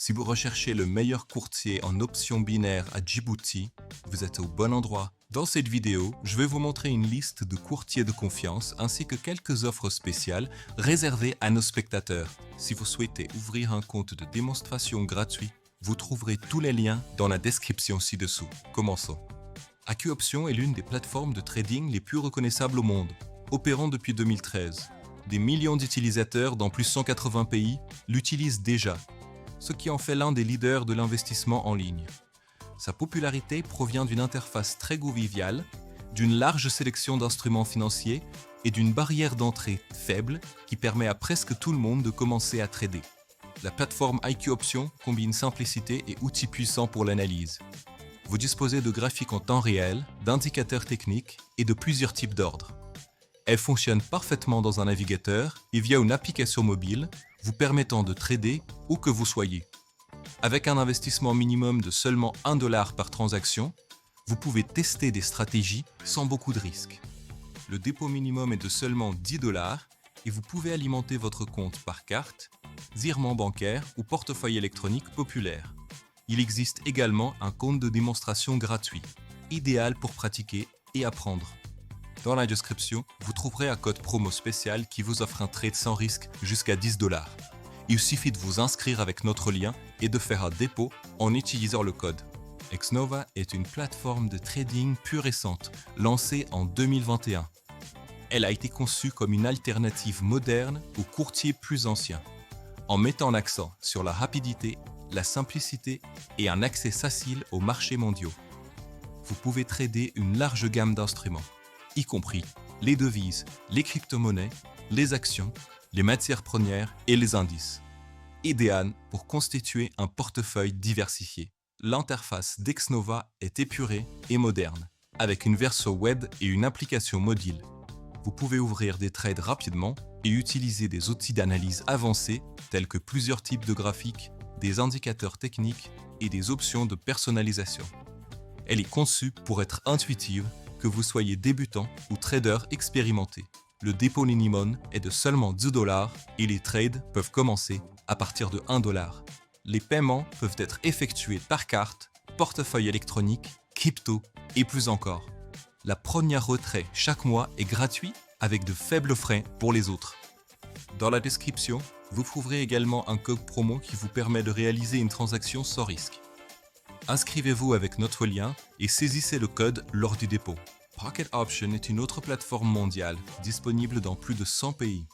Si vous recherchez le meilleur courtier en options binaires à Djibouti, vous êtes au bon endroit. Dans cette vidéo, je vais vous montrer une liste de courtiers de confiance ainsi que quelques offres spéciales réservées à nos spectateurs. Si vous souhaitez ouvrir un compte de démonstration gratuit, vous trouverez tous les liens dans la description ci-dessous. Commençons. AccuOptions est l'une des plateformes de trading les plus reconnaissables au monde, opérant depuis 2013. Des millions d'utilisateurs dans plus de 180 pays l'utilisent déjà, ce qui en fait l'un des leaders de l'investissement en ligne. Sa popularité provient d'une interface très conviviale, d'une large sélection d'instruments financiers et d'une barrière d'entrée faible qui permet à presque tout le monde de commencer à trader. La plateforme AccuOptions combine simplicité et outils puissants pour l'analyse. Vous disposez de graphiques en temps réel, d'indicateurs techniques et de plusieurs types d'ordres. Elle fonctionne parfaitement dans un navigateur et via une application mobile, vous permettant de trader où que vous soyez. Avec un investissement minimum de seulement $1 par transaction, vous pouvez tester des stratégies sans beaucoup de risques. Le dépôt minimum est de seulement $10 et vous pouvez alimenter votre compte par carte, virement bancaire ou portefeuille électronique populaire. Il existe également un compte de démonstration gratuit, idéal pour pratiquer et apprendre. Dans la description, vous trouverez un code promo spécial qui vous offre un trade sans risque jusqu'à $10. Il suffit de vous inscrire avec notre lien et de faire un dépôt en utilisant le code. Xnova est une plateforme de trading pure et simple, lancée en 2021. Elle a été conçue comme une alternative moderne aux courtiers plus anciens, en mettant l'accent sur la rapidité, la simplicité et un accès facile aux marchés mondiaux. Vous pouvez trader une large gamme d'instruments, y compris les devises, les crypto-monnaies, les actions, les matières premières et les indices. Idéal pour constituer un portefeuille diversifié. L'interface d'Xnova est épurée et moderne, avec une version web et une application mobile. Vous pouvez ouvrir des trades rapidement et utiliser des outils d'analyse avancés tels que plusieurs types de graphiques, des indicateurs techniques et des options de personnalisation. Elle est conçue pour être intuitive, que vous soyez débutant ou trader expérimenté. Le dépôt minimum est de seulement $10 et les trades peuvent commencer à partir de $1. Les paiements peuvent être effectués par carte, portefeuille électronique, crypto et plus encore. La première retrait chaque mois est gratuit avec de faibles frais pour les autres. Dans la description, vous trouverez également un code promo qui vous permet de réaliser une transaction sans risque. Inscrivez-vous avec notre lien et saisissez le code lors du dépôt. PocketOptions est une autre plateforme mondiale disponible dans plus de 100 pays.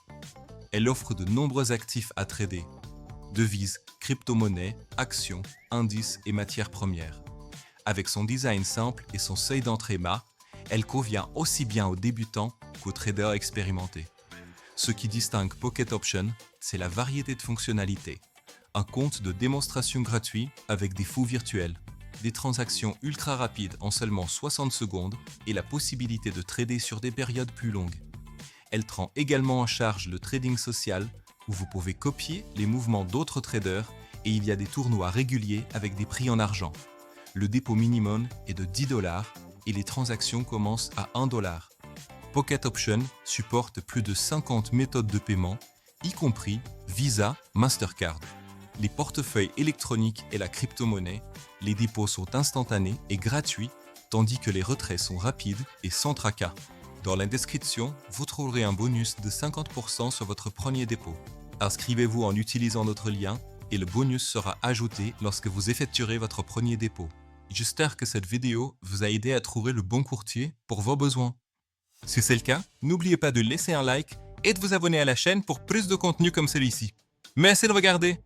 Elle offre de nombreux actifs à trader, devises, crypto-monnaies, actions, indices et matières premières. Avec son design simple et son seuil d'entrée bas, elle convient aussi bien aux débutants qu'aux traders expérimentés. Ce qui distingue PocketOptions, c'est la variété de fonctionnalités. Un compte de démonstration gratuit avec des fous virtuels, des transactions ultra rapides en seulement 60 secondes et la possibilité de trader sur des périodes plus longues. Elle prend également en charge le trading social où vous pouvez copier les mouvements d'autres traders et il y a des tournois réguliers avec des prix en argent. Le dépôt minimum est de $10 et les transactions commencent à $1. PocketOptions supporte plus de 50 méthodes de paiement, y compris Visa, Mastercard. Les portefeuilles électroniques et la crypto-monnaie, les dépôts sont instantanés et gratuits, tandis que les retraits sont rapides et sans tracas. Dans la description, vous trouverez un bonus de 50% sur votre premier dépôt. Inscrivez-vous en utilisant notre lien et le bonus sera ajouté lorsque vous effectuerez votre premier dépôt. J'espère que cette vidéo vous a aidé à trouver le bon courtier pour vos besoins. Si c'est le cas, n'oubliez pas de laisser un like et de vous abonner à la chaîne pour plus de contenu comme celui-ci. Merci de regarder!